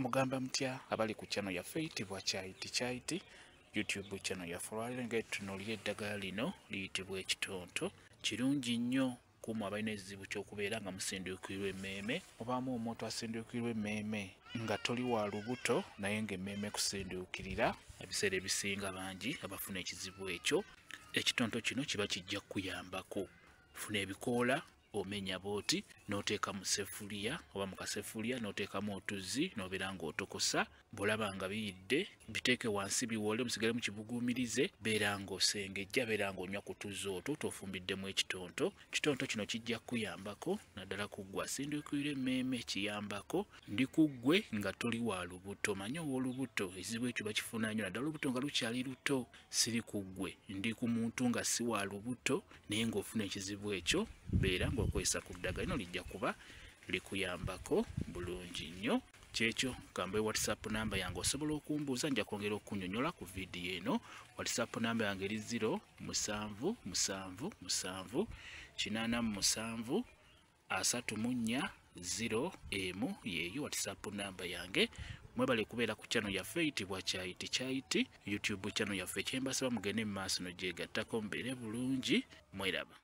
Mugamba mutya abali ku channel yaffe eyitibwa Kyaiti YouTube channel yaffe olwaleero ng'etutunuulira eddagala lino liyitibwa ekitonto. Kirungi nnyo kumu abalina ekizibu ky'okubeera nga musindiikirwa emmeeme obaamu omuntu asindiikirwa emmeeme nga toli wa lubuto naye ng'emmeeme kusindiikirira ebiseera ebisinga bangi abafuna ekizibu ekyo. Ekitonto kino kiba kijja kuyambako funa ebikoola omenya booti n'oteeka mu seffuliya oba mu kaseffuliya n'oteekamu otuzzi n'obeera ng'otokosa. Bw'olaba nga biyidde biteeke wansi biwole musigale mukibuguumirize, beera ng'osengejja, beera ng'onywa ku tuzzi otwo tofumbidemu ekitonto. Ekitonto kino kijja kuyambako naddala ku ggwe asindiikirwa emmeeme, kiyambako ndi ku ggwe nga toli wa lubuto. Manye ow'olubuto ekizibu ekyo bakifuna nnyo naddala olubuto nga lukyali luto. Siri ku ggwe, ndi ku muntu nga si wa lubuto naye ng'ofuna ekizibu ekyo, beera ng'okozesa ku ddagala lino lijja kuba likuyambako bulungi nnyo. Kyekyo kambe WhatsApp namba yange osobola okumbuuza, nja kwongera okunnyonnyola ku vidiyo eno. WhatsApp namba yange eri 07778734 yeeyo WhatsApp namba yange. Mwebale kubeera ku channel yaffe eyitibwa Kyaiti YouTube channel yaffe. Kyembasaba mugende mu maaso n'ogyegattako mubeere bulungi. Mweraba.